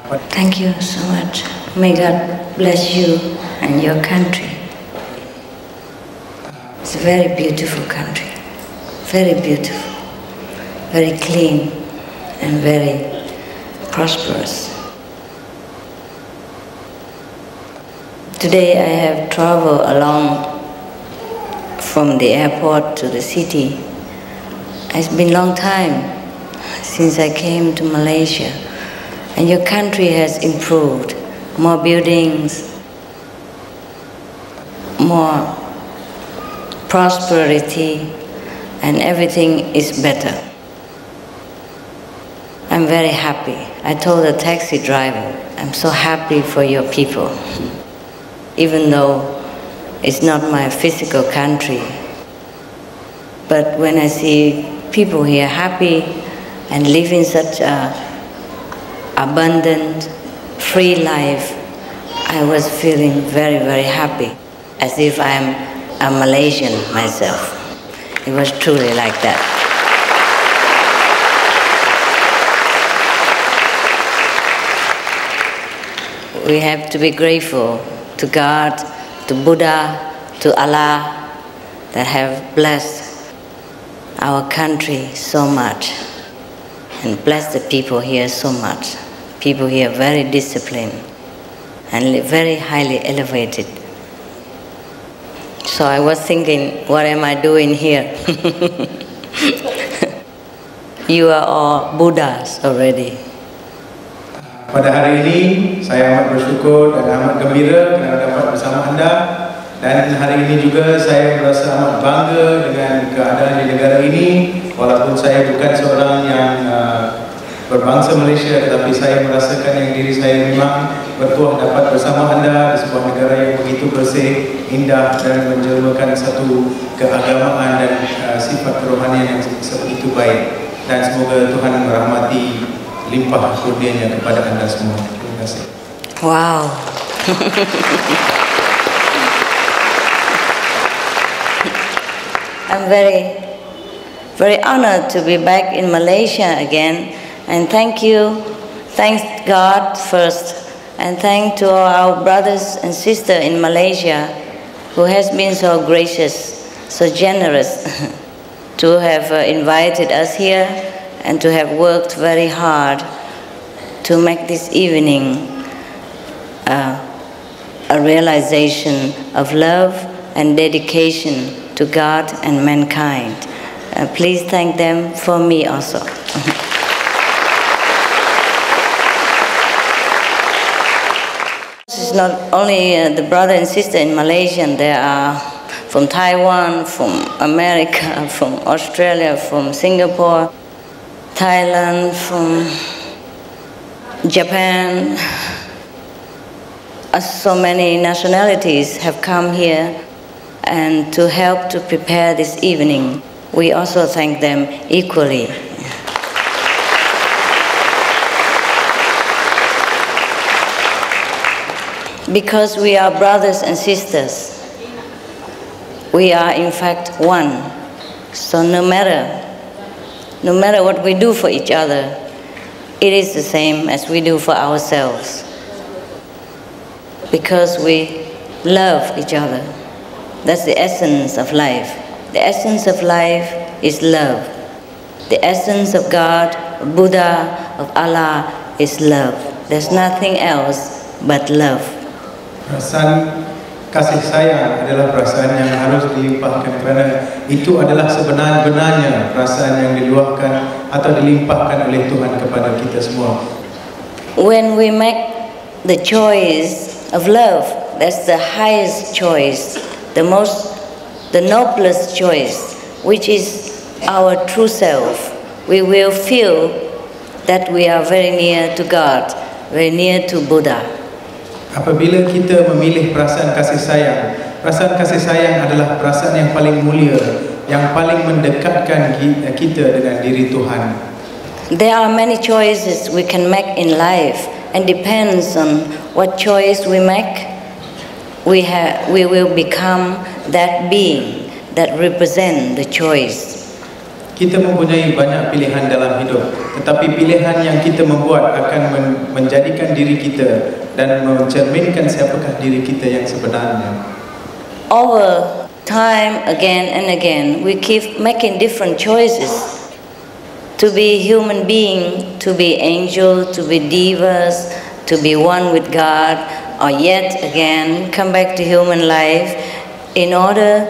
Thank you so much. May God bless you and your country. It's a very beautiful country, very beautiful, very clean and very prosperous. Today I have traveled along from the airport to the city. It's been a long time since I came to Malaysia, and your country has improved. More buildings, more prosperity, and everything is better. I'm very happy. I told the taxi driver, I'm so happy for your people. Even though it's not my physical country. But when I see people here happy and living such a abundant, free life, I was feeling very, very happy, as if I'm a Malaysian myself. It was truly like that. We have to be grateful to God, to Buddha, to Allah, that have blessed our country so much and blessed the people here so much. People here are very disciplined and very highly elevated. So I was thinking, what am I doing here? You are all Buddhas already. Pada hari ini saya amat bersyukur dan amat gembira kerana dapat bersama anda, dan hari ini juga saya merasa amat bangga dengan keadaan di negara ini. Walaupun saya bukan seorang yang berbangsa Malaysia, tetapi saya merasakan yang diri saya memang bertuah dapat bersama anda di sebuah negara yang begitu bersih, indah dan menjelmakan satu keagamaan dan sifat kerohanian yang begitu baik. Dan semoga Tuhan merahmati limpah kurnianya kepada anda semua. Terima kasih. Wow. I'm very honored to be back in Malaysia again, and thank you, thanks God first, and thank to all our brothers and sisters in Malaysia who has been so gracious, so generous to have invited us here and to have worked very hard to make this evening a realization of love and dedication to God and mankind. Please thank them for me also. It's not only the brother and sister in Malaysia, there are from Taiwan, from America, from Australia, from Singapore, Thailand, from Japan. So many nationalities have come here and to help to prepare this evening. We also thank them equally. Because we are brothers and sisters, we are in fact one. So no matter what we do for each other, it is the same as we do for ourselves. Because we love each other. That's the essence of life. The essence of life is love. The essence of God, Buddha, of Allah is love. There's nothing else but love. Perasaan kasih sayang adalah perasaan yang harus dilimpahkan, kerana itu adalah sebenar-benarnya perasaan yang diluahkan atau dilimpahkan oleh Tuhan kepada kita semua. When we make the choice of love, that's the highest choice, the noblest choice, which is our true self. We will feel that we are very near to God, very near to Buddha. Apabila kita memilih perasaan kasih sayang adalah perasaan yang paling mulia, yang paling mendekatkan kita dengan diri Tuhan. There are many choices we can make in life, and depends on what choice we make, we will become that being that represents the choice. Kita mempunyai banyak pilihan dalam hidup, tetapi pilihan yang kita membuat akan menjadikan diri kita dan mencerminkan siapakah diri kita yang sebenarnya. Over time, again and again, we keep making different choices. To be human being, to be angel, to be divas, to be one with God, or yet again come back to human life in order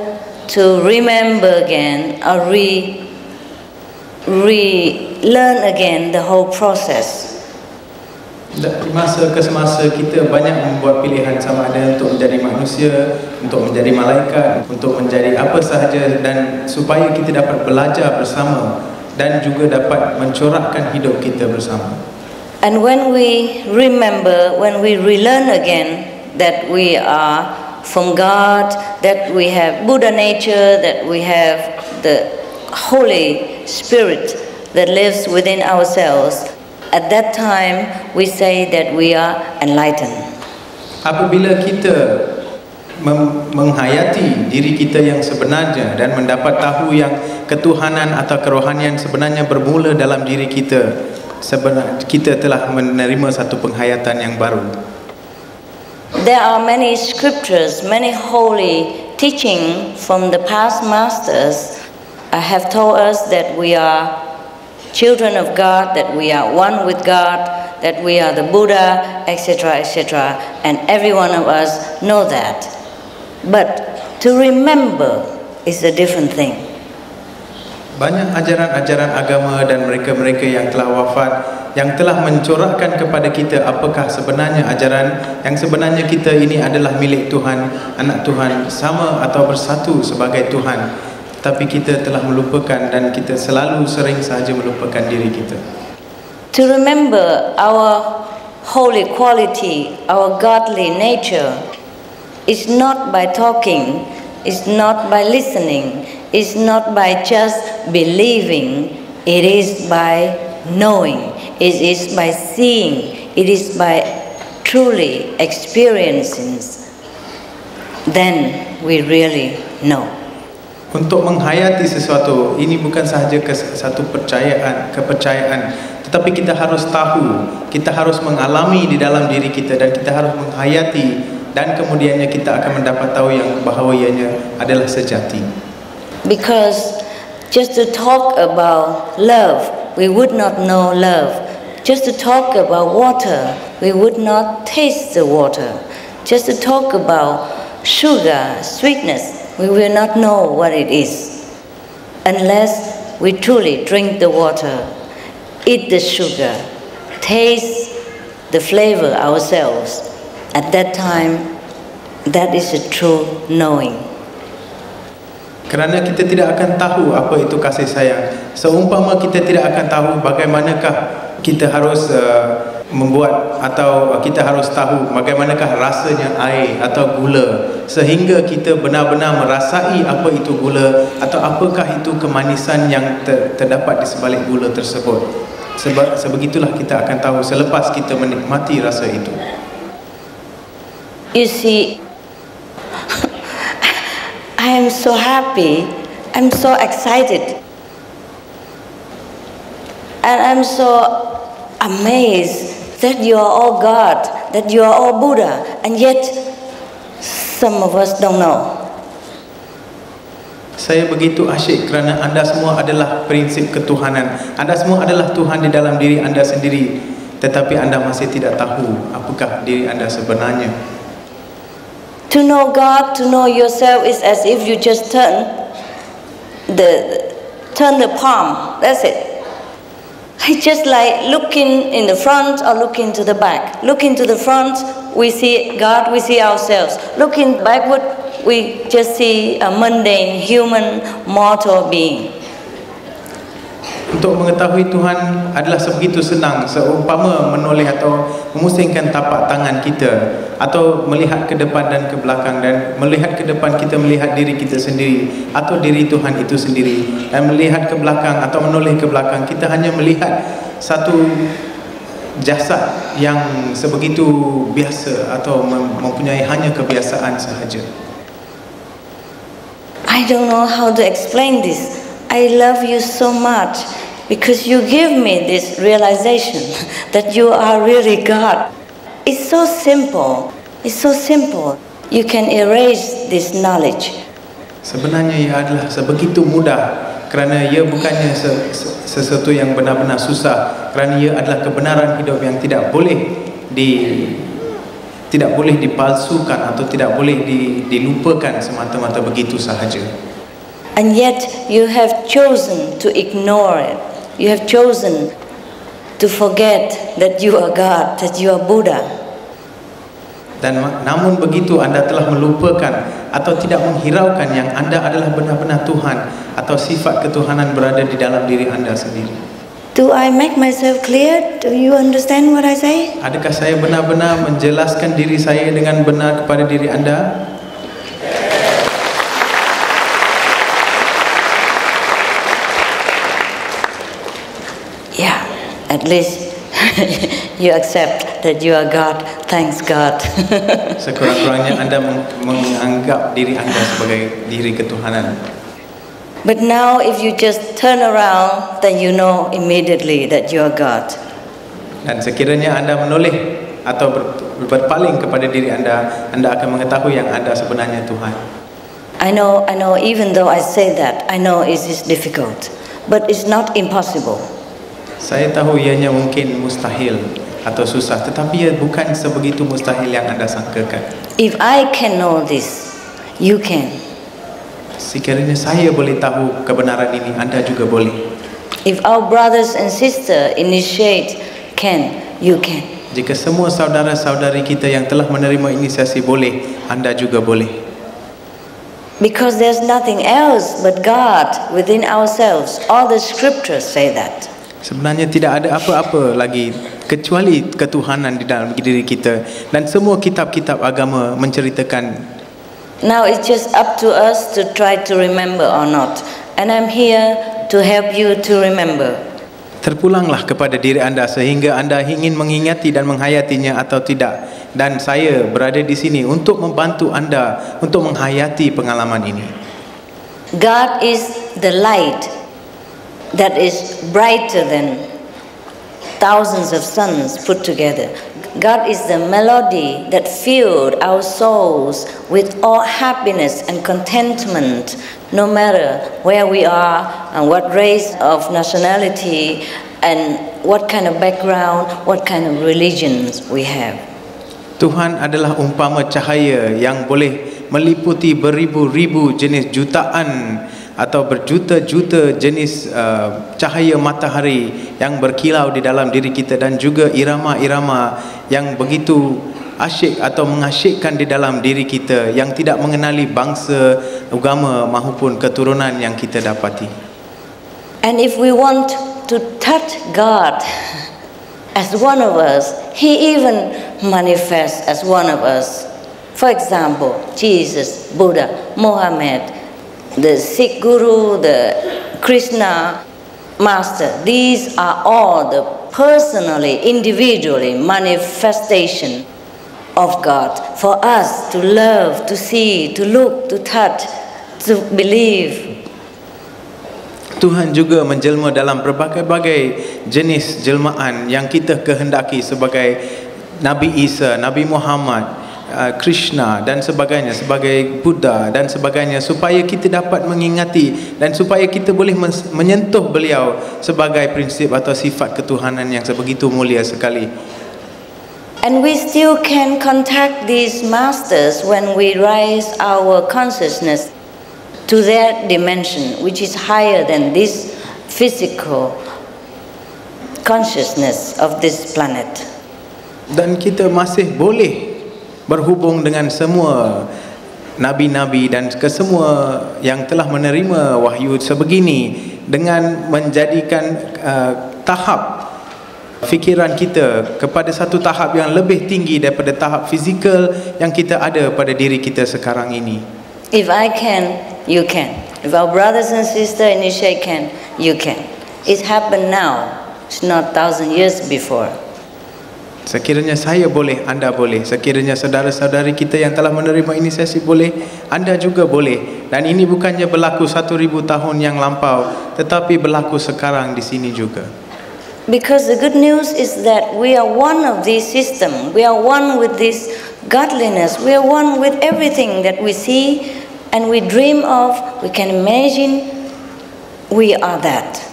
to remember again or relearn again the whole process. Dari masa ke semasa kita banyak membuat pilihan, sama ada untuk menjadi manusia, untuk menjadi malaikat, untuk menjadi apa sahaja, dan supaya kita dapat belajar bersama dan juga dapat mencorakkan hidup kita bersama. And when we remember, when we relearn again that we are from God, that we have Buddha nature, that we have the Holy Spirit that lives within ourselves, at that time we say that we are enlightened. Apabila kita menghayati diri kita yang sebenarnya dan mendapat tahu yang ketuhanan atau kerohanian sebenarnya bermula dalam diri kita, kita telah menerima satu penghayatan yang baru. There are many scriptures, many holy teaching from the past masters have told us that we are children of God, that we are one with God, that we are the Buddha, etc., etc. And every one of us know that. But to remember is a different thing. Banyak ajaran-ajaran agama dan mereka-mereka yang telah wafat yang telah mencorakkan kepada kita apakah sebenarnya ajaran yang sebenarnya kita ini adalah milik Tuhan, anak Tuhan, sama atau bersatu sebagai Tuhan. Tapi kita telah melupakan dan kita selalu sering sahaja melupakan diri kita. To remember our holy quality, our godly nature, is not by talking, is not by listening, is not by just believing, it is by knowing, it is by seeing, it is by truly experiencing. Then we really know. Untuk menghayati sesuatu, ini bukan sahaja satu kepercayaan, tetapi kita harus tahu, kita harus mengalami di dalam diri kita dan kita harus menghayati, dan kemudiannya kita akan mendapat tahu yang bahawa ianya adalah sejati. Because just to talk about love, we would not know love. Just to talk about water, we would not taste the water. Just to talk about sugar, sweetness, we will not know what it is unless we truly drink the water, eat the sugar, taste the flavor ourselves. At that time, that is a true knowing. Kerana kita tidak akan tahu apa itu kasih sayang. Seumpama kita tidak akan tahu bagaimanakah kita harus membuat, atau kita harus tahu bagaimanakah rasanya air atau gula, sehingga kita benar-benar merasai apa itu gula atau apakah itu kemanisan yang terdapat di sebalik gula tersebut. Sebegitulah kita akan tahu selepas kita menikmati rasa itu. You see, I am so happy, I'm so excited, and I'm so amazed that you are all God, that you are all Buddha, and yet some of us don't know. Saya begitu asyik kerana anda semua adalah prinsip ketuhanan. Anda semua adalah Tuhan di dalam diri anda sendiri, tetapi anda masih tidak tahu apakah diri anda sebenarnya. To know God, to know yourself is as if you just turn the palm. That's it. It's just like looking in the front or looking to the back. Looking to the front, we see God, we see ourselves. Looking backward, we just see a mundane, human, mortal being. Untuk mengetahui Tuhan adalah sebegitu senang, seumpama menoleh atau memusingkan tapak tangan kita, atau melihat ke depan dan ke belakang, dan melihat ke depan kita melihat diri kita sendiri atau diri Tuhan itu sendiri, dan melihat ke belakang atau menoleh ke belakang kita hanya melihat satu jasad yang sebegitu biasa atau mempunyai hanya kebiasaan sahaja. I don't know how to explain this, I love you so much because you give me this realization that you are really God. It's so simple. It's so simple. You can erase this knowledge. Sebenarnya ia adalah sebegitu mudah kerana ia bukannya sesuatu yang benar-benar susah, kerana ia adalah kebenaran hidup yang tidak boleh dipalsukan atau tidak boleh dilupakan semata-mata begitu sahaja. And yet you have chosen to ignore it. You have chosen to forget that you are God, that you are Buddha. Dan namun begitu anda telah melupakan atau tidak menghiraukan yang anda adalah benar-benar Tuhan atau sifat ketuhanan berada di dalam diri anda sendiri. Do I make myself clear? Do you understand what I say? Adakah saya benar-benar menjelaskan diri saya dengan benar kepada diri anda? Yeah, at least you accept that you are God. Thanks God. Sekurang-kurangnya anda menganggap diri anda sebagai diri ketuhanan. But now if you just turn around, then you know immediately that you are God. Dan sekiranya anda menoleh atau berpaling kepada diri anda, anda akan mengetahui yang anda sebenarnya Tuhan. I know, even though I say that, I know it is difficult, but it's not impossible. Saya tahu ianya mungkin mustahil atau susah, tetapi ia bukan sebegitu mustahil yang anda sangkakan. If I can know this, you can. Sekiranya saya boleh tahu kebenaran ini, anda juga boleh. If our brothers and sisters initiate, you can. Jika semua saudara-saudari kita yang telah menerima inisiasi boleh, anda juga boleh. Because there's nothing else but God within ourselves. All the scriptures say that. Sebenarnya tidak ada apa-apa lagi kecuali ketuhanan di dalam diri kita, dan semua kitab-kitab agama menceritakan. Now it's just up to us to try to remember or not, and I'm here to help you to remember. Terpulanglah kepada diri anda sehingga anda ingin mengingati dan menghayatinya atau tidak, dan saya berada di sini untuk membantu anda untuk menghayati pengalaman ini. God is the light that is brighter than thousands of suns put together. God is the melody that filled our souls with all happiness and contentment, no matter where we are and what race of nationality and what kind of background, what kind of religions we have. Tuhan adalah umpama cahaya yang boleh meliputi beribu-ribu jenis, jutaan atau berjuta-juta jenis cahaya matahari yang berkilau di dalam diri kita, dan juga irama-irama yang begitu asyik atau mengasyikkan di dalam diri kita yang tidak mengenali bangsa, agama maupun keturunan yang kita dapati. And if we want to touch God as one of us, He even manifests as one of us. For example, Jesus, Buddha, Muhammad, the Sikh Guru, the Krishna Master, these are all the personally, individually manifestation of God for us to love, to see, to look, to touch, to believe. Tuhan juga menjelma dalam berbagai-bagai jenis jelmaan yang kita kehendaki sebagai Nabi Isa, Nabi Muhammad, Krishna dan sebagainya, sebagai Buddha dan sebagainya, supaya kita dapat mengingati dan supaya kita boleh menyentuh beliau sebagai prinsip atau sifat ketuhanan yang sebegitu mulia sekali. And we still can contact these masters when we raise our consciousness to their dimension, which is higher than this physical consciousness of this planet. Dan kita masih boleh berhubung dengan semua nabi-nabi dan kesemua yang telah menerima wahyu sebegini dengan menjadikan tahap fikiran kita kepada satu tahap yang lebih tinggi daripada tahap fizikal yang kita ada pada diri kita sekarang ini. If I can, you can. If our brothers and sisters initiate can, you can. It happened now. It's not 1,000 years before. Sekiranya saya boleh, anda boleh. Sekiranya saudara-saudari kita yang telah menerima inisiasi boleh, anda juga boleh. Dan ini bukannya berlaku 1000 tahun yang lampau, tetapi berlaku sekarang di sini juga. Because the good news is that we are one of this system. We are one with this godliness. We are one with everything that we see and we dream of. We can imagine we are that.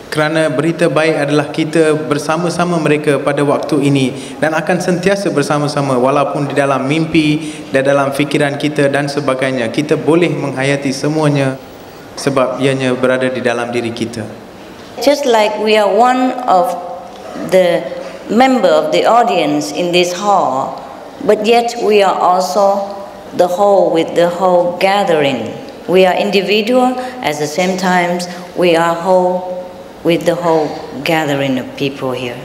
Kerana berita baik adalah kita bersama-sama mereka pada waktu ini dan akan sentiasa bersama-sama walaupun di dalam mimpi, di dalam fikiran kita dan sebagainya. Kita boleh menghayati semuanya sebab ianya berada di dalam diri kita. Just like we are one of the member of the audience in this hall, but yet we are also the whole with the whole gathering. We are individual, at the same time we are whole with the whole gathering of people here.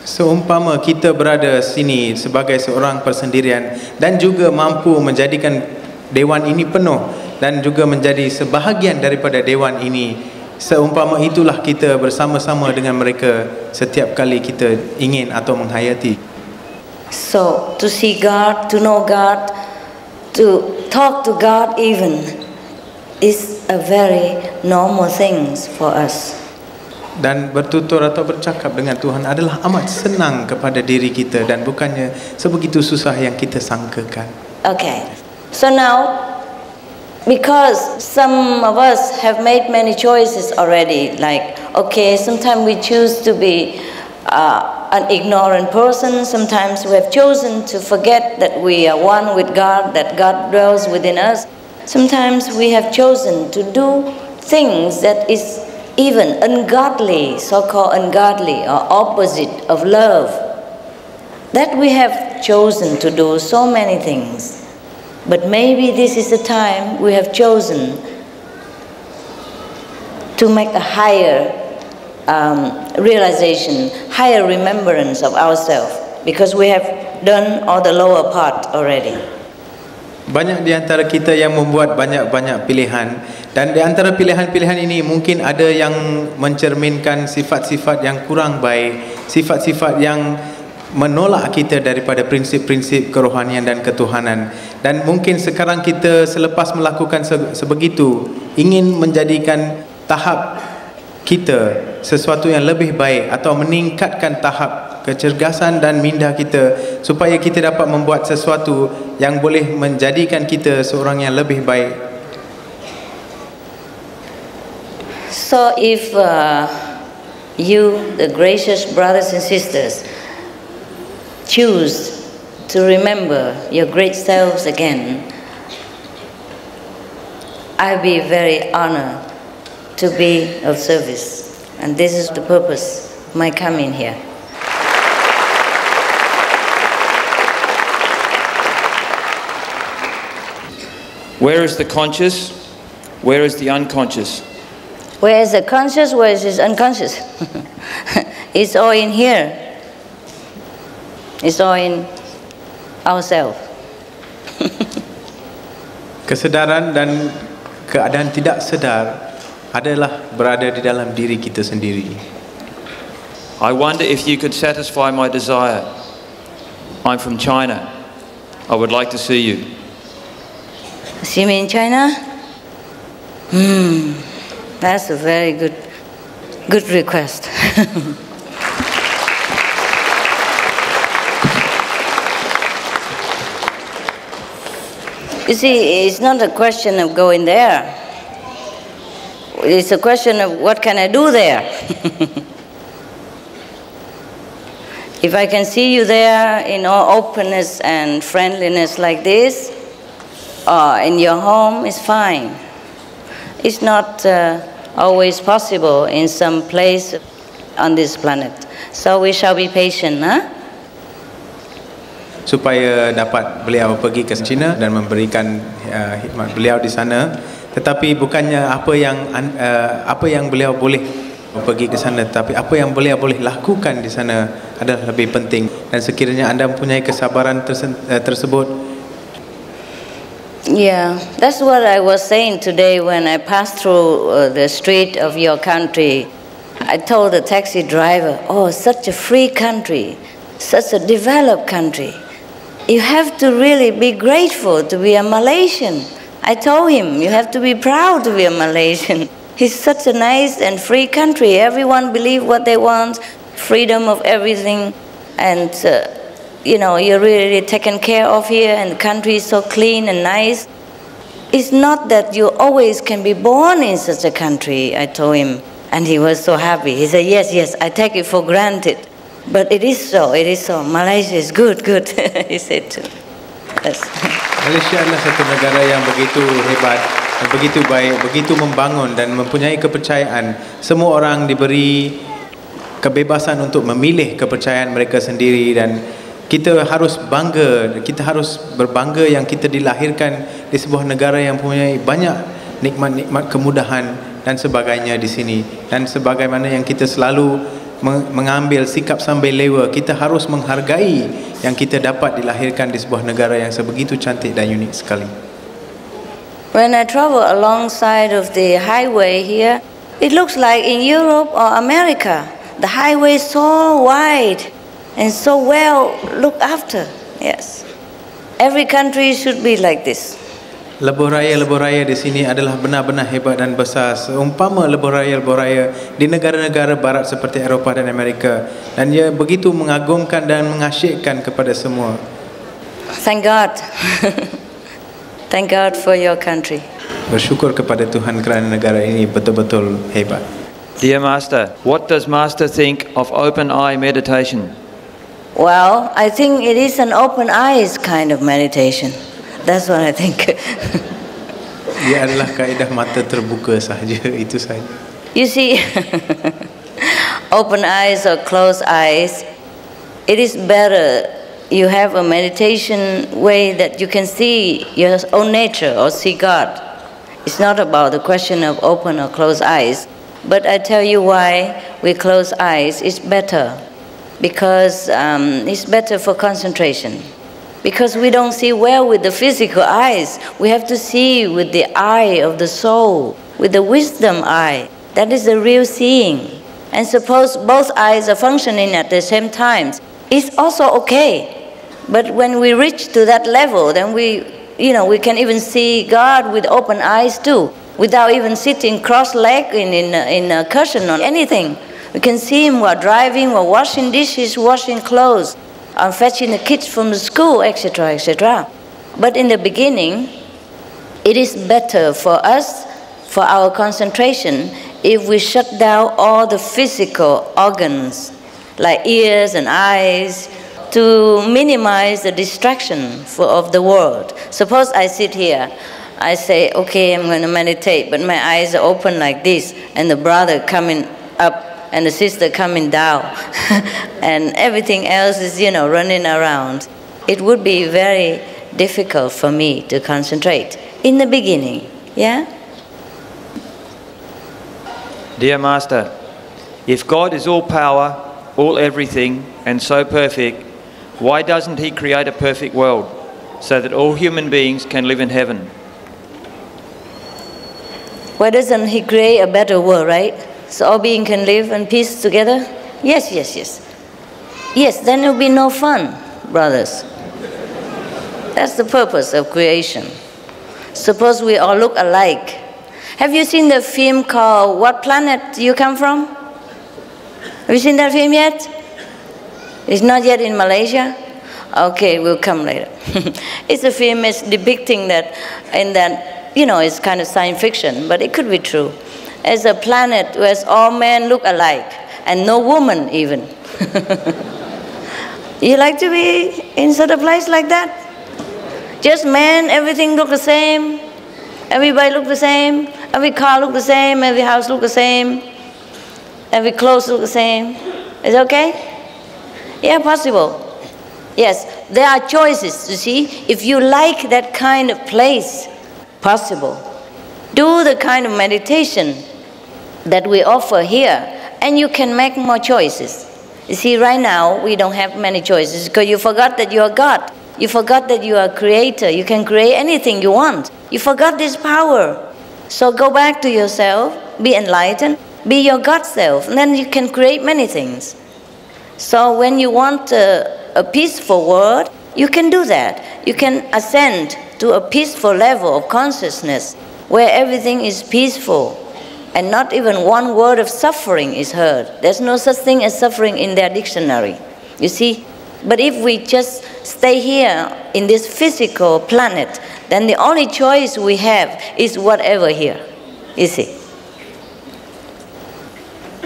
Seumpama kita berada sini sebagai seorang persendirian dan juga mampu menjadikan dewan ini penuh dan juga menjadi sebahagian daripada dewan ini, seumpama itulah kita bersama-sama dengan mereka setiap kali kita ingin atau menghayati. So to see God, to know God, to talk to God even is a very normal thing for us. Dan bertutur atau bercakap dengan Tuhan adalah amat senang kepada diri kita dan bukannya sebegitu susah yang kita sangkakan. Okay, so now because some of us have made many choices already, like okay, sometimes we choose to be an ignorant person, sometimes we have chosen to forget that we are one with God, that God dwells within us. Sometimes we have chosen to do things that is even ungodly, so-called ungodly or opposite of love. That we have chosen to do so many things. But maybe this is the time we have chosen to make a higher realization, higher remembrance of ourselves, because we have done all the lower part already. Banyak di antara kita yang membuat banyak-banyak pilihan, dan di antara pilihan-pilihan ini mungkin ada yang mencerminkan sifat-sifat yang kurang baik, sifat-sifat yang menolak kita daripada prinsip-prinsip kerohanian dan ketuhanan. Dan mungkin sekarang kita selepas melakukan sebegitu ingin menjadikan tahap kita sesuatu yang lebih baik atau meningkatkan tahap kecergasan dan minda kita supaya kita dapat membuat sesuatu yang boleh menjadikan kita seorang yang lebih baik. So if you, the gracious brothers and sisters, choose to remember your great selves again, I'll be very honored to be of service. And this is the purpose of my coming here. Where is the conscious? Where is the unconscious? Where is the conscious? Where is the unconscious? It's all in here. It's all in ourselves. Kesedaran dan keadaan tidak sedar adalah berada di dalam diri kita sendiri. I wonder if you could satisfy my desire. I'm from China. I would like to see you. See me in China? That's a very good request. You see, it's not a question of going there. It's a question of what can I do there? If I can see you there in all openness and friendliness like this, or in your home, it's fine. It's not always possible in some place on this planet. So we shall be patient, huh? Supaya dapat beliau pergi ke China dan memberikan khidmat beliau di sana, tetapi bukannya apa yang beliau boleh pergi ke sana, tetapi apa yang beliau boleh lakukan di sana adalah lebih penting. Dan sekiranya anda mempunyai kesabaran tersebut. Yeah, that's what I was saying today when I passed through the street of your country. I told the taxi driver, oh, such a free country. such a developed country. You have to really be grateful to be a Malaysian. I told him, you have to be proud to be a Malaysian. It's such a nice and free country. Everyone believes what they want, freedom of everything. And, you're really taken care of here, and the country is so clean and nice. It's not that you always can be born in such a country, I told him. And he was so happy. He said, yes, I take it for granted. But it is so. Malaysia is good, he said too. Yes. Malaysia adalah satu negara yang begitu hebat, begitu baik, begitu membangun dan mempunyai kepercayaan. Semua orang diberi kebebasan untuk memilih kepercayaan mereka sendiri, dan kita harus bangga, kita harus berbangga yang kita dilahirkan di sebuah negara yang mempunyai banyak nikmat-nikmat kemudahan dan sebagainya di sini. Dan sebagaimana yang kita selalu mengambil sikap sambil lewa, kita harus menghargai yang kita dapat dilahirkan di sebuah negara yang sebegitu cantik dan unik sekali. When I travel alongside of the highway here, it looks like in Europe or America. The highway is so wide and so well looked after. Yes. Every country should be like this. Lebuh raya di sini adalah benar-benar hebat dan besar, seumpama lebuh raya di negara-negara barat seperti Eropah dan Amerika, dan ia begitu mengagumkan dan mengasyikkan kepada semua. Thank God. Thank God for your country. Bersyukur kepada Tuhan kerana negara ini betul-betul hebat. Dear Master, what does Master think of open eye meditation? Well, I think it is an open eyes kind of meditation. That's what I think. Ia adalah kaedah mata terbuka sahaja, itu sahaja. You see, open eyes or closed eyes, it is better you have a meditation way that you can see your own nature or see God. It's not about the question of open or closed eyes, but I tell you why with closed eyes it's better. Because it's better for concentration. Because we don't see well with the physical eyes. We have to see with the eye of the soul, with the wisdom eye. That is the real seeing. And suppose both eyes are functioning at the same time, it's also okay. But when we reach to that level, then we can even see God with open eyes too, without even sitting cross-legged in a cushion or anything. We can see Him while driving, while washing dishes, washing clothes, and fetching the kids from the school, etc., etc. But in the beginning, it is better for us, for our concentration, if we shut down all the physical organs, like ears and eyes, to minimize the distraction of the world. Suppose I sit here, I say, okay, I'm going to meditate, but my eyes are open like this, and the brother coming up, and the sister coming down, and everything else is, running around. It would be very difficult for me to concentrate in the beginning, yeah? Dear Master, if God is all power, all everything, and so perfect, why doesn't He create a perfect world so that all human beings can live in heaven? Why doesn't He create a better world, right? So all beings can live in peace together? Yes. Yes, then it will be no fun, brothers. That's the purpose of creation. Suppose we all look alike. Have you seen the film called What Planet You Come From? Have you seen that film yet? It's not yet in Malaysia? Okay, we'll come later. It's a film that's depicting that, it's kind of science fiction, but it could be true. As a planet where all men look alike, and no woman even. You like to be in such a place like that? Just men, everything look the same, everybody look the same, every car look the same, every house look the same, every clothes look the same. Is it okay? Yeah, possible. Yes, there are choices, you see. If you like that kind of place, possible. Do the kind of meditation that we offer here, and you can make more choices. You see, right now, we don't have many choices because you forgot that you are God. You forgot that you are a creator. You can create anything you want. You forgot this power. So go back to yourself, be enlightened, be your God self, and then you can create many things. So when you want a peaceful world, you can do that. You can ascend to a peaceful level of consciousness where everything is peaceful and not even one word of suffering is heard. There's no such thing as suffering in their dictionary, you see. But if we just stay here in this physical planet, then the only choice we have is whatever here, you see.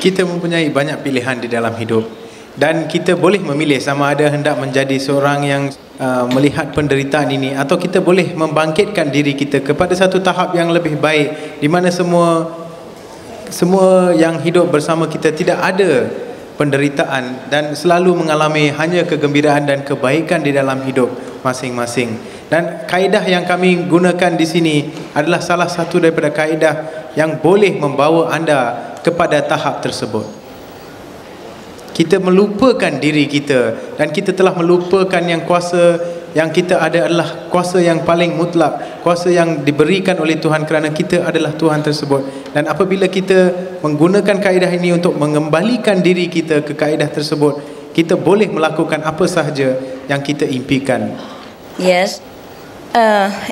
Kita mempunyai banyak pilihan di dalam hidup dan kita boleh memilih sama ada hendak menjadi seorang yang melihat penderitaan ini atau kita boleh membangkitkan diri kita kepada satu tahap yang lebih baik di mana semua yang hidup bersama kita tidak ada penderitaan dan selalu mengalami hanya kegembiraan dan kebaikan di dalam hidup masing-masing. Dan kaedah yang kami gunakan di sini adalah salah satu daripada kaedah yang boleh membawa anda kepada tahap tersebut. Kita melupakan diri kita dan kita telah melupakan yang kuasa yang kita ada adalah kuasa yang paling mutlak, kuasa yang diberikan oleh Tuhan kerana kita adalah Tuhan tersebut. Dan apabila kita menggunakan kaedah ini untuk mengembalikan diri kita ke kaedah tersebut, kita boleh melakukan apa sahaja yang kita impikan. Yes.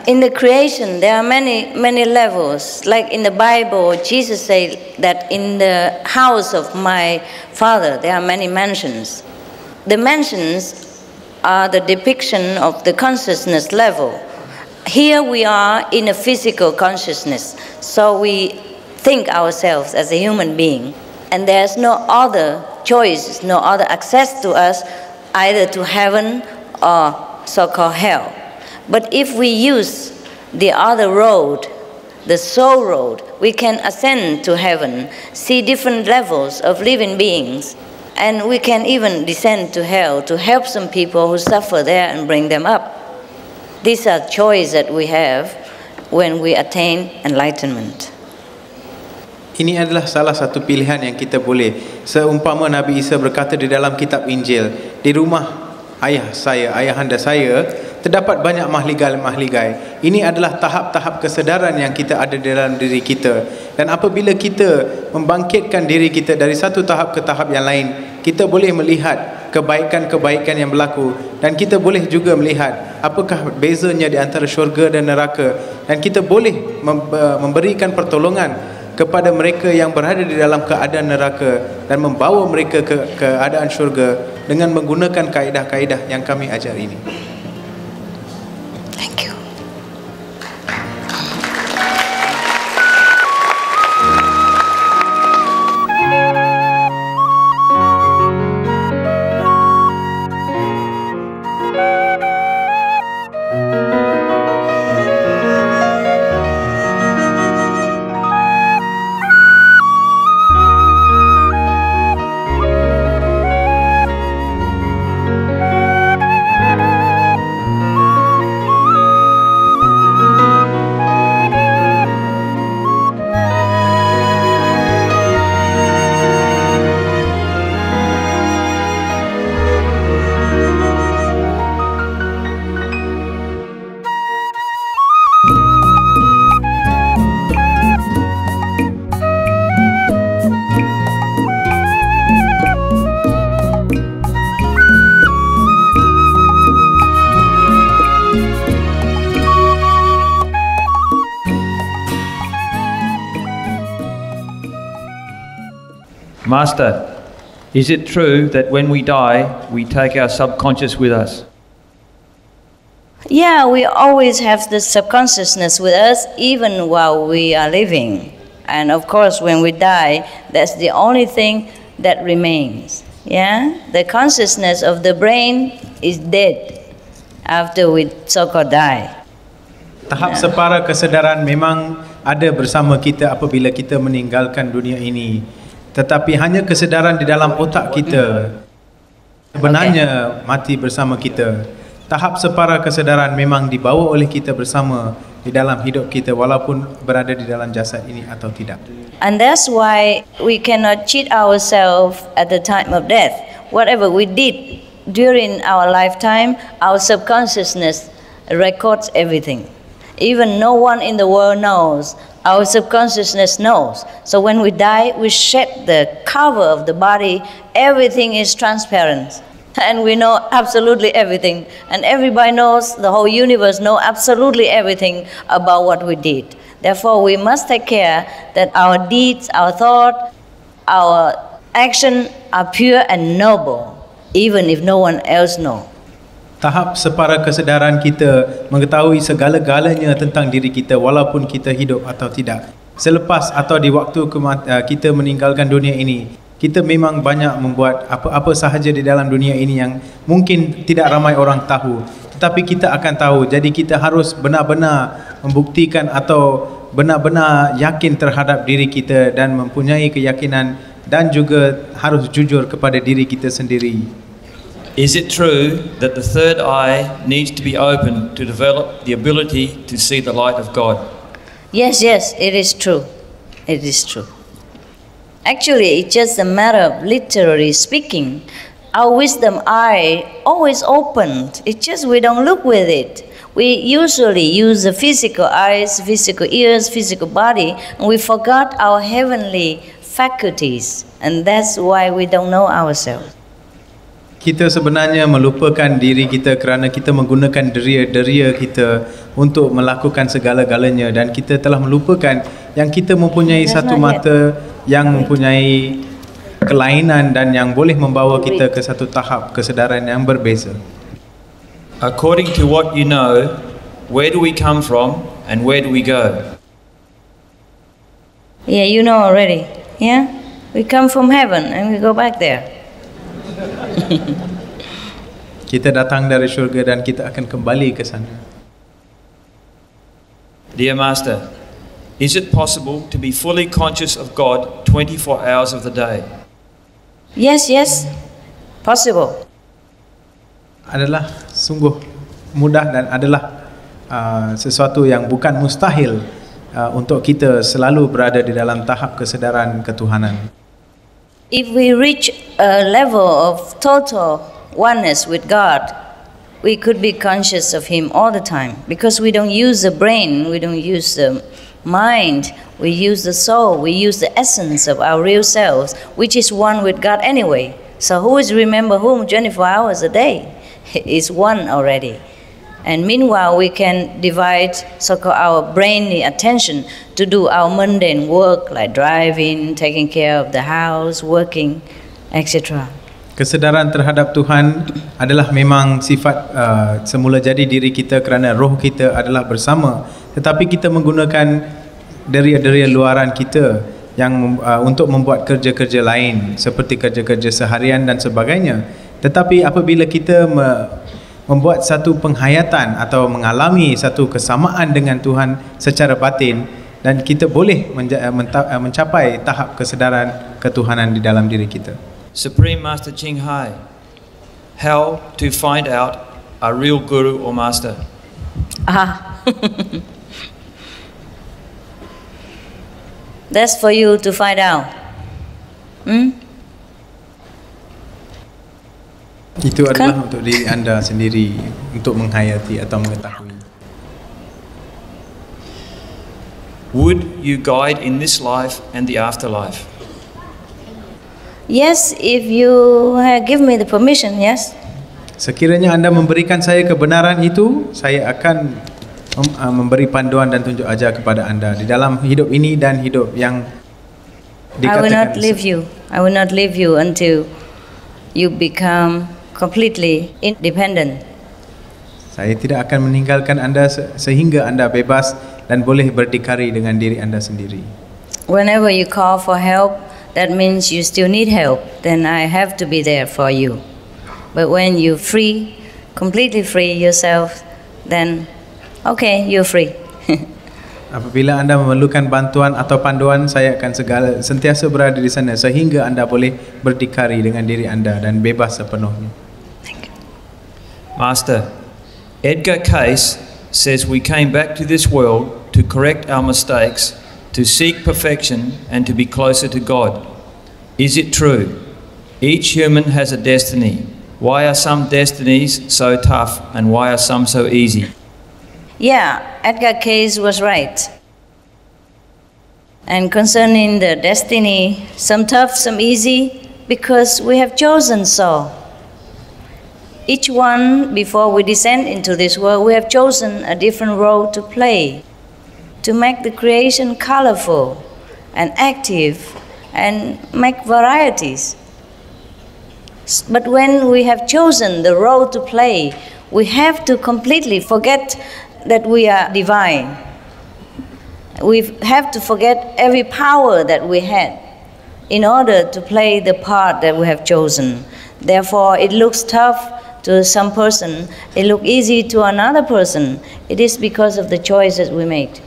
In the creation, there are many levels. Like in the Bible, Jesus said that in the house of my Father, there are many mansions. The mansions are the depiction of the consciousness level. Here we are in a physical consciousness, so we think ourselves as a human being, and there's no other choice, no other access to us, either to heaven or so-called hell. But if we use the other road, the soul road, we can ascend to heaven, see different levels of living beings, and we can even descend to hell to help some people who suffer there and bring them up. These are choices that we have when we attain enlightenment. Ini adalah salah satu pilihan yang kita boleh. Seumpama Nabi Isa berkata di dalam kitab Injil, di rumah ayahanda saya terdapat banyak mahligai. Ini adalah tahap-tahap kesedaran yang kita ada dalam diri kita. Dan apabila kita membangkitkan diri kita dari satu tahap ke tahap yang lain, kita boleh melihat kebaikan-kebaikan yang berlaku dan kita boleh juga melihat apakah bezanya di antara syurga dan neraka, dan kita boleh memberikan pertolongan kepada mereka yang berada di dalam keadaan neraka dan membawa mereka ke keadaan syurga dengan menggunakan kaedah-kaedah yang kami ajar ini. Thank you. Master, is it true that when we die, we take our subconscious with us? Yeah, we always have the subconsciousness with us even while we are living. And of course, when we die, that's the only thing that remains. Yeah? The consciousness of the brain is dead after we so-called die. Tahap separa kesedaran memang ada bersama kita apabila kita meninggalkan dunia ini. Tetapi hanya kesedaran di dalam otak kita sebenarnya mati bersama kita. Tahap separa kesedaran memang dibawa oleh kita bersama di dalam hidup kita walaupun berada di dalam jasad ini atau tidak. And that's why we cannot cheat ourselves at the time of death. Whatever we did during our lifetime, our subconsciousness records everything. Even no one in the world knows Our subconsciousness knows. So when we die, we shed the cover of the body. Everything is transparent. And we know absolutely everything. And everybody knows, the whole universe knows absolutely everything about what we did. Therefore, we must take care that our deeds, our thought, our action are pure and noble, even if no one else knows. Tahap separa kesedaran kita mengetahui segala-galanya tentang diri kita walaupun kita hidup atau tidak. Selepas atau di waktu kita meninggalkan dunia ini, kita memang banyak membuat apa-apa sahaja di dalam dunia ini yang mungkin tidak ramai orang tahu. Tetapi kita akan tahu. Jadi kita harus benar-benar membuktikan atau benar-benar yakin terhadap diri kita dan mempunyai keyakinan dan juga harus jujur kepada diri kita sendiri. Is it true that the third eye needs to be opened to develop the ability to see the light of God? Yes, it is true. It is true. Actually, it's just a matter of literally speaking. Our wisdom eye always opened. It's just we don't look with it. We usually use the physical eyes, physical ears, physical body, and we forgot our heavenly faculties. And that's why we don't know ourselves. Kita sebenarnya melupakan diri kita kerana kita menggunakan deria-deria kita untuk melakukan segala-galanya dan kita telah melupakan yang kita mempunyai satu mata yang mempunyai kelainan dan yang boleh membawa kita ke satu tahap kesedaran yang berbeza. According to what you know, where do we come from and where do we go? Yeah, you know already. Yeah? We come from heaven and we go back there. Kita datang dari syurga dan kita akan kembali ke sana. Dear Master, is it possible to be fully conscious of God 24 hours of the day? Yes, possible. Adalah sungguh mudah dan adalah sesuatu yang bukan mustahil untuk kita selalu berada di dalam tahap kesedaran ketuhanan. If we reach a level of total oneness with God, we could be conscious of Him all the time because we don't use the brain, we don't use the mind, we use the soul, we use the essence of our real selves, which is one with God anyway. So who is remember whom 24 hours a day? Is one already. And meanwhile, we can divide so-called our brainly attention to do our mundane work like driving, taking care of the house, working, etc. Kesedaran terhadap Tuhan adalah memang sifat semula jadi diri kita kerana roh kita adalah bersama. Tetapi kita menggunakan deria-deria luaran kita yang untuk membuat kerja-kerja lain seperti kerja-kerja seharian dan sebagainya. Tetapi apabila kita membuat satu penghayatan atau mengalami satu kesamaan dengan Tuhan secara batin dan kita boleh mencapai tahap kesedaran ketuhanan di dalam diri kita. Supreme Master Ching Hai, how to find out a real guru or master? That's for you to find out. Itu adalah untuk diri anda sendiri untuk menghayati atau mengetahui. Would you guide in this life and the afterlife? Yes, if you give me the permission, yes. Sekiranya anda memberikan saya kebenaran itu, saya akan memberi panduan dan tunjuk ajar kepada anda di dalam hidup ini dan hidup yang dikatakan. I will not leave you. I will not leave you until you become completely independent. Saya tidak akan meninggalkan anda sehingga anda bebas dan boleh berdikari dengan diri anda sendiri. Whenever you call for help, that means you still need help. Then I have to be there for you. But when you free, completely free yourself, then okay, you're free. Apabila anda memerlukan bantuan atau panduan, saya akan sentiasa berada di sana sehingga anda boleh berdikari dengan diri anda dan bebas sepenuhnya. Master, Edgar Cayce says we came back to this world to correct our mistakes, to seek perfection and to be closer to God. Is it true? Each human has a destiny. Why are some destinies so tough and why are some so easy? Yeah, Edgar Cayce was right. And concerning the destiny, some tough, some easy, because we have chosen so. Each one, before we descend into this world, we have chosen a different role to play, to make the creation colorful and active and make varieties. But when we have chosen the role to play, we have to completely forget that we are divine. We have to forget every power that we had in order to play the part that we have chosen. Therefore, it looks tough to some person, it looks easy to another person. It is because of the choices we made.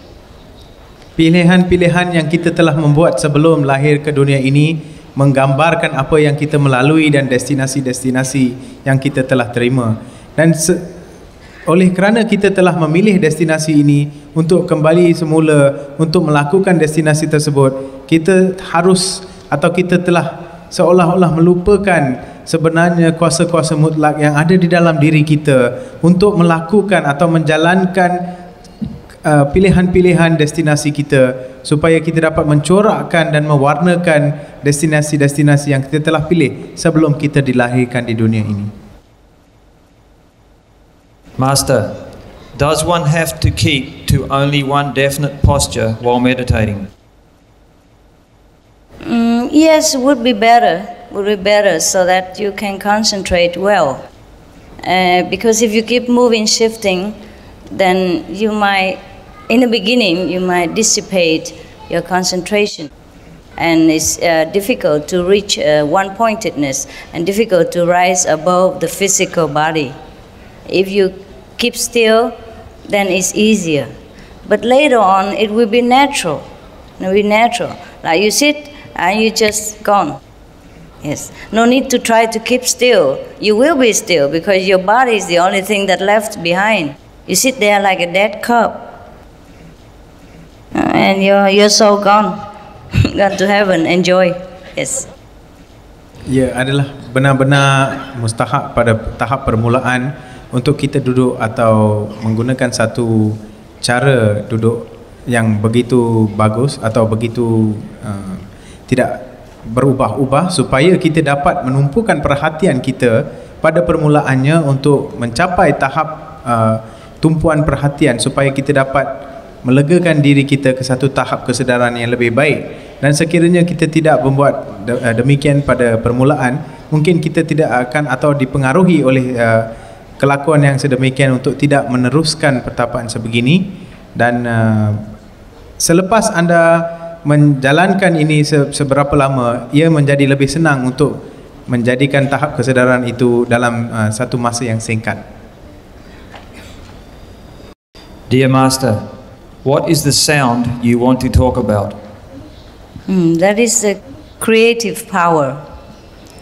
Pilihan-pilihan yang kita telah membuat sebelum lahir ke dunia ini menggambarkan apa yang kita melalui dan destinasi-destinasi yang kita telah terima. Dan oleh kerana kita telah memilih destinasi ini untuk kembali semula untuk melakukan destinasi tersebut, kita harus atau kita telah seolah-olah melupakan sebenarnya kuasa-kuasa mutlak yang ada di dalam diri kita untuk melakukan atau menjalankan pilihan-pilihan destinasi kita supaya kita dapat mencorakkan dan mewarnakan destinasi-destinasi yang kita telah pilih sebelum kita dilahirkan di dunia ini. Master, does one have to keep to only one definite posture while meditating? Yes, would be better so that you can concentrate well. Because if you keep moving, shifting, then you might, in the beginning, you might dissipate your concentration. And it's difficult to reach one-pointedness and difficult to rise above the physical body. If you keep still, then it's easier. But later on, it will be natural. It will be natural. Like you sit and you just gone. Yes. No need to try to keep still. You will be still because your body is the only thing that left behind. You sit there like a dead cup. And your soul gone. Gone to heaven. Enjoy. Yes. Ya, adalah benar-benar mustahak pada tahap permulaan untuk kita duduk atau menggunakan satu cara duduk yang begitu bagus atau begitu tidak berubah-ubah supaya kita dapat menumpukan perhatian kita pada permulaannya untuk mencapai tahap tumpuan perhatian supaya kita dapat melegakan diri kita ke satu tahap kesedaran yang lebih baik. Dan sekiranya kita tidak membuat demikian pada permulaan, mungkin kita tidak akan atau dipengaruhi oleh kelakuan yang sedemikian untuk tidak meneruskan pertapaan sebegini. Dan selepas anda menjalankan ini seberapa lama, ia menjadi lebih senang untuk menjadikan tahap kesedaran itu dalam satu masa yang singkat. Dear Master, what is the sound you want to talk about? That is the creative power.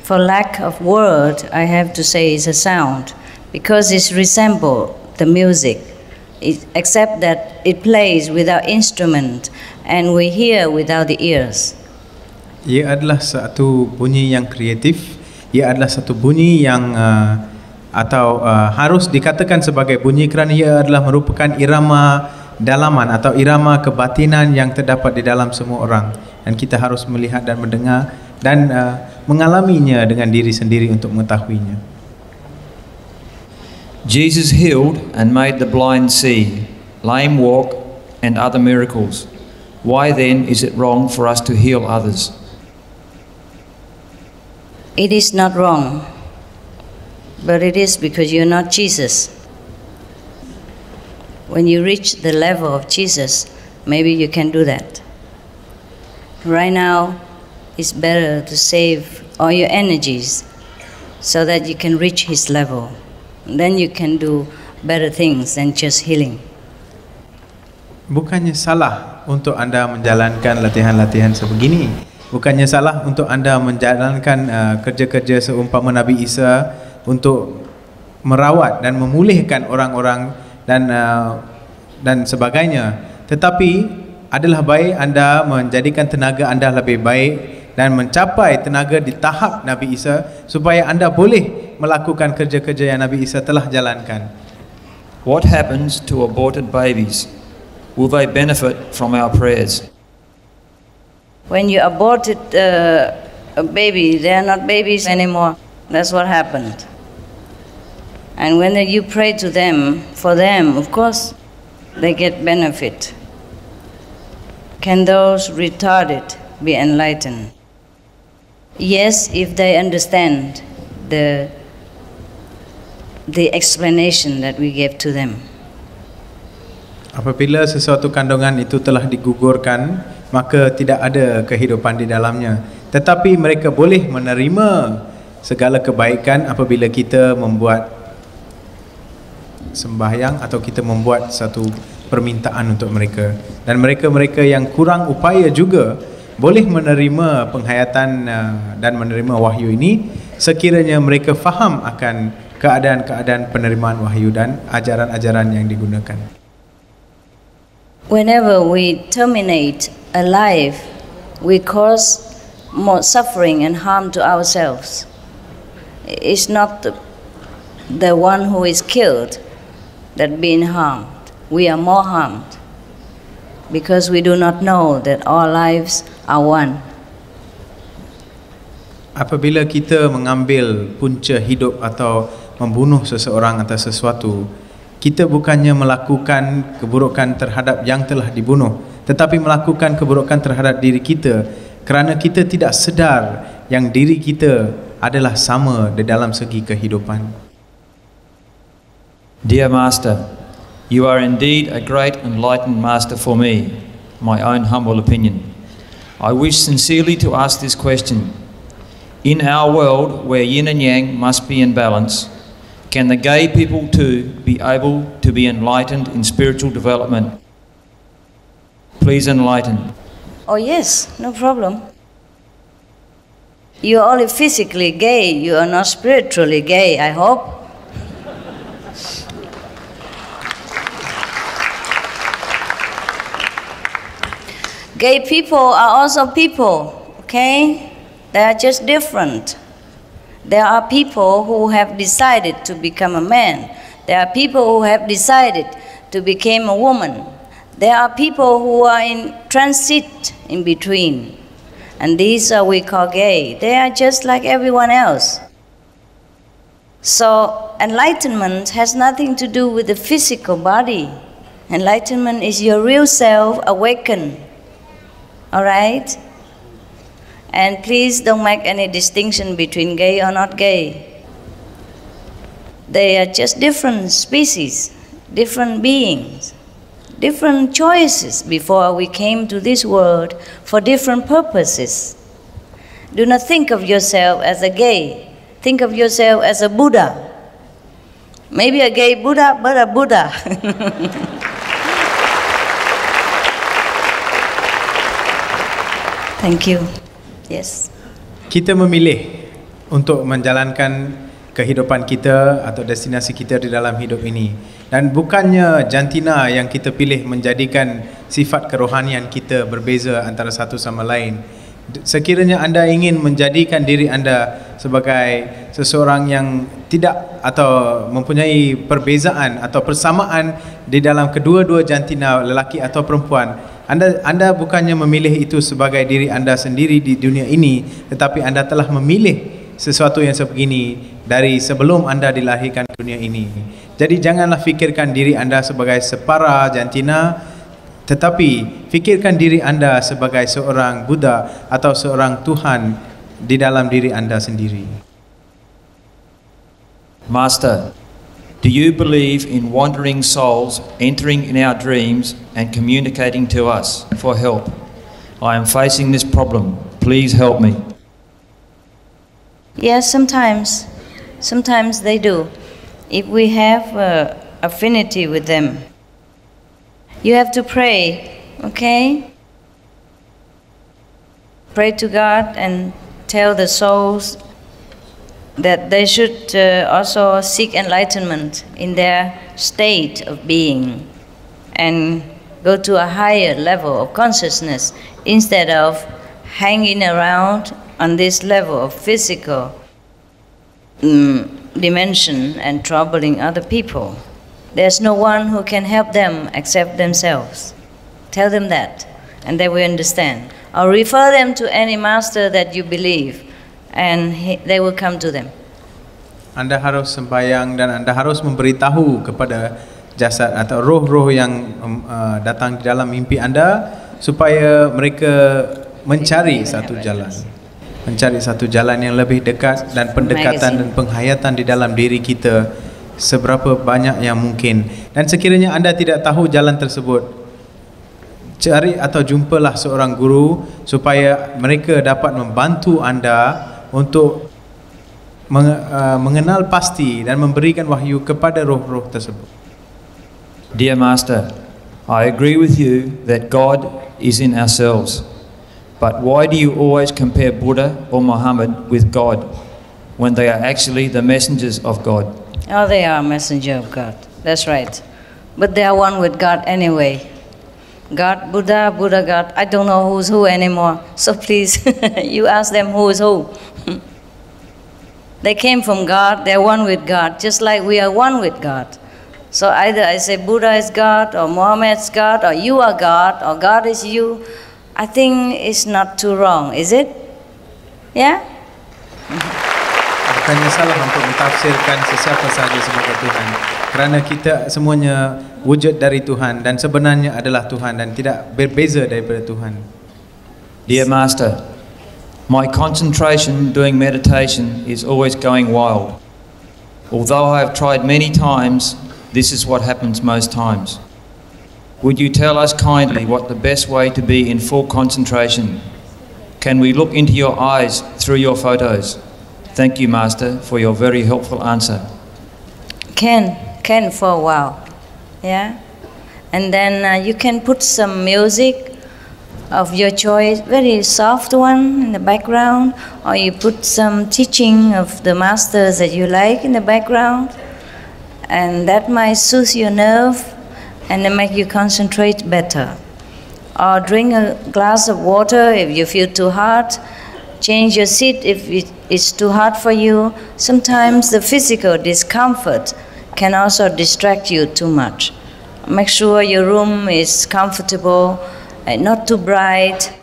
For lack of word, I have to say it's a sound, because it resembles the music, except that it plays without instrument and we hear without the ears. Ia adalah satu bunyi yang kreatif. Ia adalah satu bunyi yang harus dikatakan sebagai bunyi kerana ia adalah merupakan irama dalaman atau irama kebatinan yang terdapat di dalam semua orang, dan kita harus melihat dan mendengar dan mengalaminya dengan diri sendiri untuk mengetahuinya. Jesus healed and made the blind see, lame walk, and other miracles. Why then is it wrong for us to heal others? It is not wrong, but it is because you're not Jesus. When you reach the level of Jesus, maybe you can do that. Right now, it's better to save all your energies so that you can reach His level. Then you can do better things than just healing. Bukannya salah untuk anda menjalankan latihan-latihan sebegini. Bukannya salah untuk anda menjalankan kerja-kerja seumpama Nabi Isa untuk merawat dan memulihkan orang-orang dan sebagainya. Tetapi adalah baik anda menjadikan tenaga anda lebih baik dan mencapai tenaga di tahap Nabi Isa supaya anda boleh melakukan kerja-kerja yang Nabi Isa telah jalankan. What happens to aborted babies? Will they benefit from our prayers? When you aborted a baby, they are not babies anymore. That's what happened. And when you pray to them, for them, of course, they get benefit. Can those retarded be enlightened? Yes, if they understand the explanation that we gave to them. Apabila sesuatu kandungan itu telah digugurkan, maka tidak ada kehidupan di dalamnya. Tetapi mereka boleh menerima segala kebaikan apabila kita membuat sembahyang atau kita membuat satu permintaan untuk mereka. Dan mereka-mereka yang kurang upaya juga boleh menerima penghayatan dan menerima wahyu ini sekiranya mereka faham akan keadaan-keadaan penerimaan wahyu dan ajaran-ajaran yang digunakan. Whenever we terminate a life, we cause more suffering and harm to ourselves. It's not the one who is killed that being harmed. We are more harmed because we do not know that all lives are one. Apabila kita mengambil punca hidup atau membunuh seseorang atau sesuatu, kita bukannya melakukan keburukan terhadap yang telah dibunuh, tetapi melakukan keburukan terhadap diri kita kerana kita tidak sedar yang diri kita adalah sama di dalam segi kehidupan. Dear Master, you are indeed a great enlightened Master for me, my own humble opinion. I wish sincerely to ask this question. In our world where yin and yang must be in balance, can the gay people too be able to be enlightened in spiritual development? Please enlighten. Oh yes, no problem. You are only physically gay, you are not spiritually gay, I hope. Gay people are also people, okay? They are just different. There are people who have decided to become a man. There are people who have decided to become a woman. There are people who are in transit in between. And these are we call gay. They are just like everyone else. So enlightenment has nothing to do with the physical body. Enlightenment is your real self awakened. All right? And please don't make any distinction between gay or not gay. They are just different species, different beings, different choices before we came to this world for different purposes. Do not think of yourself as a gay. Think of yourself as a Buddha. Maybe a gay Buddha, but a Buddha. Thank you. Yes. Kita memilih untuk menjalankan kehidupan kita atau destinasi kita di dalam hidup ini, dan bukannya jantina yang kita pilih menjadikan sifat kerohanian kita berbeza antara satu sama lain. Sekiranya anda ingin menjadikan diri anda sebagai seseorang yang tidak atau mempunyai perbezaan atau persamaan di dalam kedua-dua jantina, lelaki atau perempuan, anda bukannya memilih itu sebagai diri anda sendiri di dunia ini, tetapi anda telah memilih sesuatu yang sebegini dari sebelum anda dilahirkan ke dunia ini. Jadi janganlah fikirkan diri anda sebagai separa jantina, tetapi fikirkan diri anda sebagai seorang Buddha atau seorang Tuhan di dalam diri anda sendiri. Master, do you believe in wandering souls entering in our dreams and communicating to us for help? I am facing this problem. Please help me. Yes, sometimes. Sometimes they do. If we have affinity with them. You have to pray, okay? Pray to God and tell the souls that they should also seek enlightenment in their state of being and go to a higher level of consciousness instead of hanging around on this level of physical dimension and troubling other people. There's no one who can help them except themselves. Tell them that. and they will understand. Or refer them to any master that you believe, and they will come to them. Anda harus sembahyang dan anda harus memberitahu kepada jasad atau roh-roh yang datang di dalam mimpi anda supaya mereka mencari satu jalan yang lebih dekat dan pendekatan dan penghayatan di dalam diri kita seberapa banyak yang mungkin. Dan sekiranya anda tidak tahu jalan tersebut, cari atau jumpalah seorang guru supaya mereka dapat membantu anda untuk mengenal pasti dan memberikan wahyu kepada roh-roh tersebut. Dear Master, I agree with you that God is in ourselves. But why do you always compare Buddha or Muhammad with God when they are actually the messengers of God? Oh, they are a messenger of God. That's right. But they are one with God anyway. God, Buddha, Buddha, God. I don't know who's who anymore. So please, you ask them who is who. They came from God. They're one with God, just like we are one with God. So either I say Buddha is God, or Muhammad's God, or you are God, or God is you. I think it's not too wrong, is it? Yeah? Bukannya salah untuk mentafsirkan sesiapa sahaja sebagai Tuhan, kerana kita semuanya wujud dari Tuhan dan sebenarnya adalah Tuhan dan tidak berbeza daripada Tuhan. Dear Master, my concentration doing meditation is always going wild. Although I have tried many times, this is what happens most times. Would you tell us kindly what the best way to be in full concentration? Can we look into your eyes through your photos? Thank you, Master, for your very helpful answer. Can for a while, yeah? And then you can put some music of your choice, very soft one in the background, or you put some teaching of the masters that you like in the background, and that might soothe your nerve and then make you concentrate better. Or drink a glass of water if you feel too hot. Change your seat if it's too hot for you. Sometimes the physical discomfort can also distract you too much. Make sure your room is comfortable and not too bright.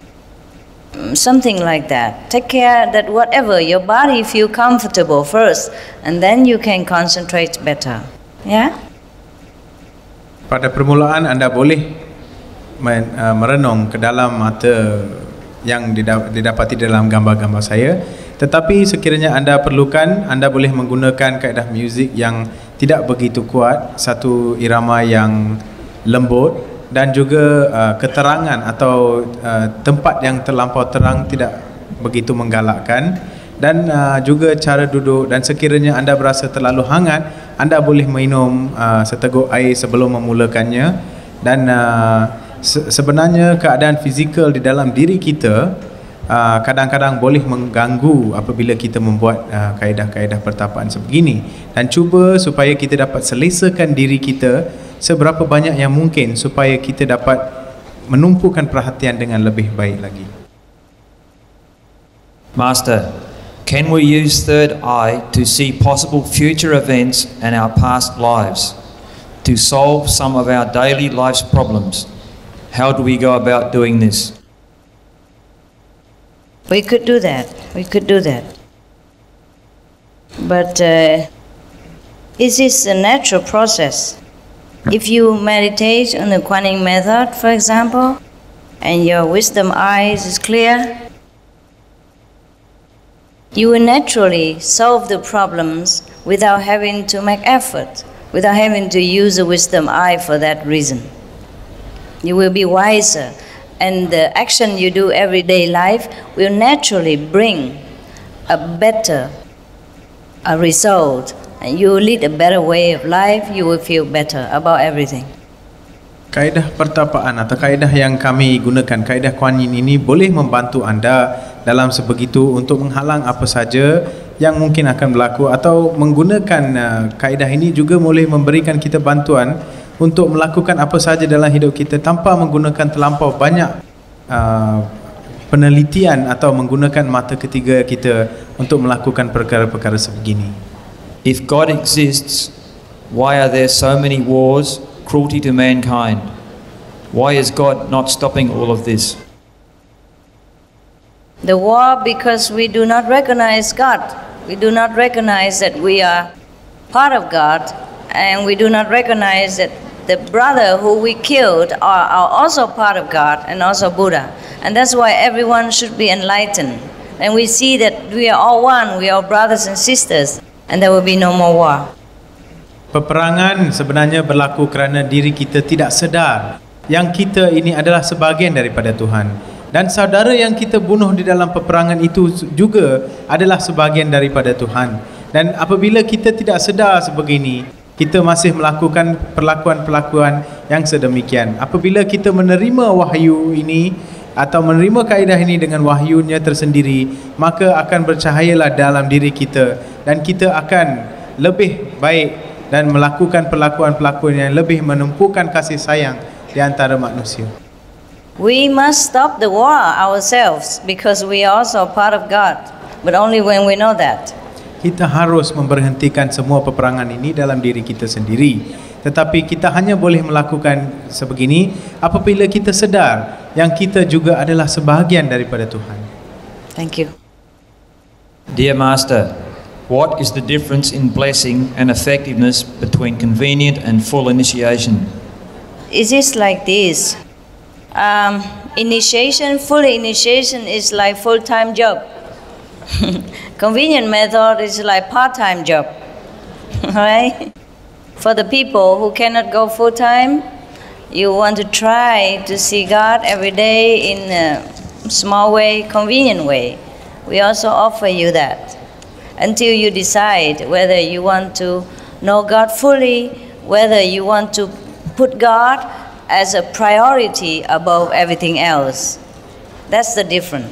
Something like that. Take care that whatever your body feel comfortable first, and then you can concentrate better. Yeah? Pada permulaan anda boleh merenung ke dalam mata yang didapati dalam gambar-gambar saya, tetapi sekiranya anda perlukan, anda boleh menggunakan kaedah muzik yang tidak begitu kuat, satu irama yang lembut, dan juga keterangan atau tempat yang terlampau terang tidak begitu menggalakkan, dan juga cara duduk. Dan sekiranya anda berasa terlalu hangat, anda boleh minum seteguk air sebelum memulakannya. Dan sebenarnya keadaan fizikal di dalam diri kita kadang-kadang boleh mengganggu apabila kita membuat kaedah-kaedah pertapaan sebegini, dan cuba supaya kita dapat selesakan diri kita seberapa banyak yang mungkin supaya kita dapat menumpukan perhatian dengan lebih baik lagi. Master, can we use third eye to see possible future events and our past lives to solve some of our daily life's problems? How do we go about doing this? We could do that. But it is a natural process. If you meditate on the Kuan Yin method, for example, and your wisdom eyes is clear, you will naturally solve the problems without having to make effort, without having to use a wisdom eye for that reason. You will be wiser, and the action you do everyday life will naturally bring a better result, and you will lead a better way of life. You will feel better about everything. Kaedah pertapaan atau kaedah yang kami gunakan, kaedah Kuan Yin ini boleh membantu anda dalam sebegitu untuk menghalang apa saja yang mungkin akan berlaku, atau menggunakan kaedah ini juga boleh memberikan kita bantuan untuk melakukan apa saja dalam hidup kita tanpa menggunakan terlampau banyak penelitian atau menggunakan mata ketiga kita untuk melakukan perkara-perkara sebegini. If God exists, why are there so many wars, cruelty to mankind? Why is God not stopping all of this? The war because we do not recognize God. We do not recognize that we are part of God, and we do not recognize that the brother who we killed are also part of God and also Buddha. And that's why everyone should be enlightened. And we see that we are all one, we are brothers and sisters, and there will be no more war. Peperangan sebenarnya berlaku kerana diri kita tidak sedar yang kita ini adalah sebahagian daripada Tuhan, dan saudara yang kita bunuh di dalam peperangan itu juga adalah sebahagian daripada Tuhan. Dan apabila kita tidak sedar sebegini, kita masih melakukan perlakuan-perlakuan yang sedemikian. Apabila kita menerima wahyu ini atau menerima kaedah ini dengan wahyunya tersendiri, maka akan bercahayalah dalam diri kita, dan kita akan lebih baik dan melakukan perlakuan-perlakuan yang lebih menumpukan kasih sayang di antara manusia. We must stop the war ourselves because we are also part of God, but only when we know that. Kita harus memberhentikan semua peperangan ini dalam diri kita sendiri. Tetapi kita hanya boleh melakukan sebegini apabila kita sedar yang kita juga adalah sebahagian daripada Tuhan. Thank you. Dear Master, what is the difference in blessing and effectiveness between convenient and full initiation? It is like this. Initiation, full initiation is like full-time job. Convenient method is like part-time job. Right? For the people who cannot go full-time, you want to try to see God every day in a small way, convenient way. We also offer you that until you decide whether you want to know God fully, whether you want to put God as a priority above everything else. That's the difference.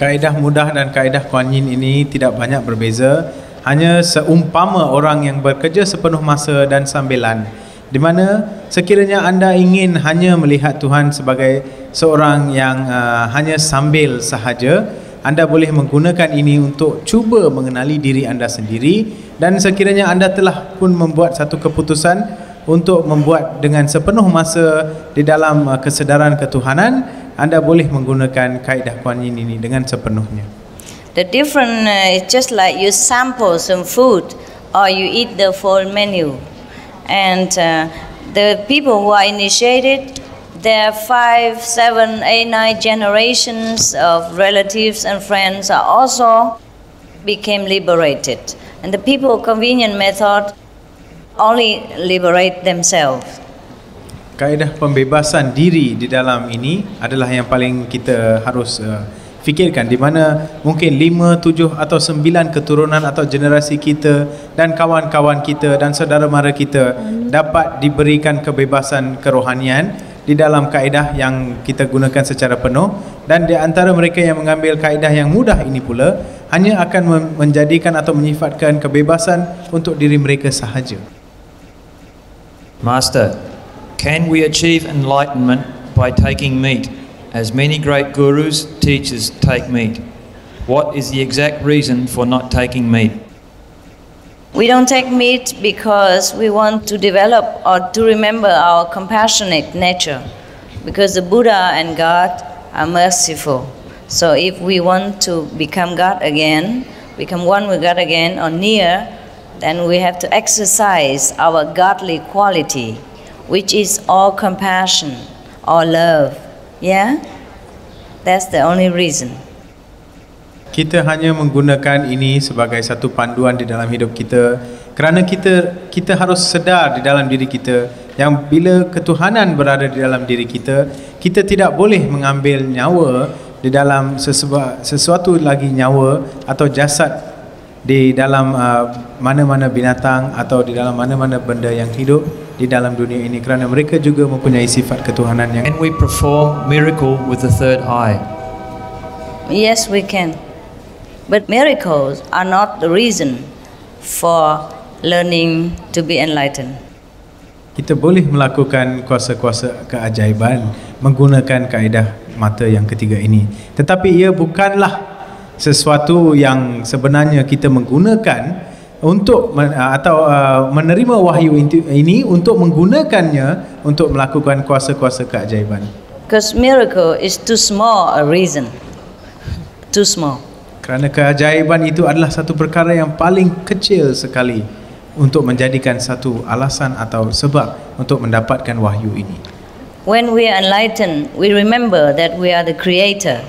Kaedah mudah dan kaedah Kuan Yin ini tidak banyak berbeza, hanya seumpama orang yang bekerja sepenuh masa dan sambilan, di mana sekiranya anda ingin hanya melihat Tuhan sebagai seorang yang hanya sambil sahaja, anda boleh menggunakan ini untuk cuba mengenali diri anda sendiri, dan sekiranya anda telah pun membuat satu keputusan untuk membuat dengan sepenuh masa di dalam kesedaran ketuhanan, anda boleh menggunakan kaedah Kuan Yin ini dengan sepenuhnya. The difference is just like you sample some food or you eat the full menu. And the people who are initiated, their 5, 7, 8, 9 generations of relatives and friends are also became liberated. And the people convenient method only liberate themselves. Kaedah pembebasan diri di dalam ini adalah yang paling kita harus fikirkan, di mana mungkin 5, 7 atau 9 keturunan atau generasi kita dan kawan-kawan kita dan saudara mara kita dapat diberikan kebebasan kerohanian di dalam kaedah yang kita gunakan secara penuh, dan di antara mereka yang mengambil kaedah yang mudah ini pula hanya akan menjadikan atau menyifatkan kebebasan untuk diri mereka sahaja. Master, can we achieve enlightenment by taking meat, as many great gurus, teachers take meat? What is the exact reason for not taking meat? We don't take meat because we want to develop or to remember our compassionate nature, because the Buddha and God are merciful. So if we want to become God again, become one with God again or near, then we have to exercise our godly quality, which is all compassion, all love. Yeah? That's the only reason. Kita hanya menggunakan ini sebagai satu panduan di dalam hidup kita, kerana kita harus sedar di dalam diri kita yang bila ketuhanan berada di dalam diri kita, kita tidak boleh mengambil nyawa di dalam sesuatu lagi nyawa atau jasad di dalam mana-mana binatang atau di dalam mana-mana benda yang hidup di dalam dunia ini, kerana mereka juga mempunyai sifat ketuhanan yang. Can we perform miracle with the third eye? Yes, we can. But miracles are not the reason for learning to be enlightened. Kita boleh melakukan kuasa-kuasa keajaiban menggunakan kaedah mata yang ketiga ini, tetapi ia bukanlah sesuatu yang sebenarnya kita menggunakan untuk menerima wahyu ini untuk menggunakannya untuk melakukan kuasa-kuasa keajaiban. Because miracle is too small a reason. Too small. Kerana keajaiban itu adalah satu perkara yang paling kecil sekali untuk menjadikan satu alasan atau sebab untuk mendapatkan wahyu ini. When we are enlightened, we remember that we are the creator.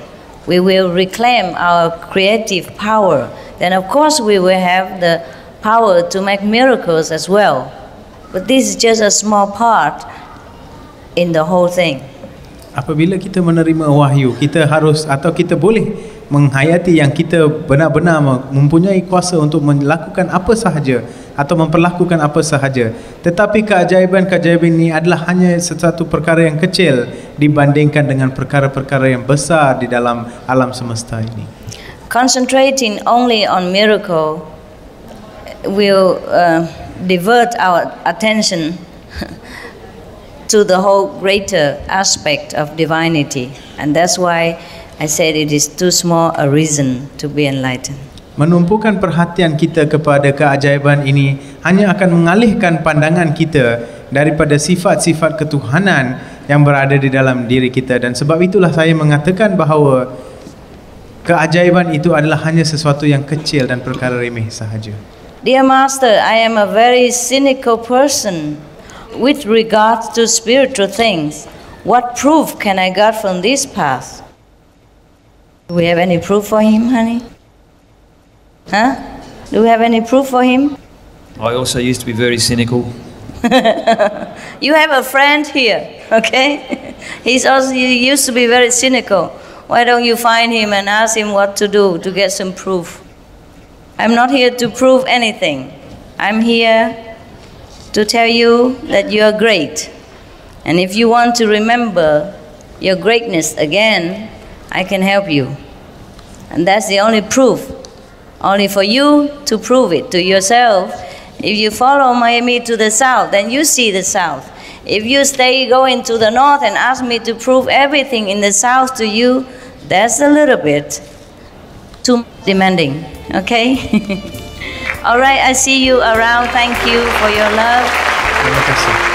We will reclaim our creative power. Then of course we will have the power to make miracles as well. But this is just a small part in the whole thing. Apabila kita menerima wahyu, kita harus atau kita boleh menghayati yang kita benar-benar mempunyai kuasa untuk melakukan apa sahaja atau memperlakukan apa sahaja. Tetapi keajaiban-keajaiban ini adalah hanya satu perkara yang kecil dibandingkan dengan perkara-perkara yang besar di dalam alam semesta ini. Concentrating only on miracle will divert our attention to the whole greater aspect of divinity, and that's why I said it is too small a reason to be enlightened. Menumpukan perhatian kita kepada keajaiban ini hanya akan mengalihkan pandangan kita daripada sifat-sifat ketuhanan yang berada di dalam diri kita, dan sebab itulah saya mengatakan bahawa keajaiban itu adalah hanya sesuatu yang kecil dan perkara remeh sahaja. Dear Master, I am a very cynical person with regards to spiritual things. What proof can I get from this path? Do we have any proof for him, honey? Huh? Do we have any proof for him? I also used to be very cynical. You have a friend here, okay? He used to be very cynical. Why don't you find him and ask him what to do to get some proof? I'm not here to prove anything. I'm here to tell you that you are great. And if you want to remember your greatness again, I can help you. And that's the only proof. Only for you to prove it to yourself. If you follow me to the south, then you see the south. If you stay going to the north and ask me to prove everything in the south to you, that's a little bit too demanding, okay? All right, I see you around. Thank you for your love. Terima kasih.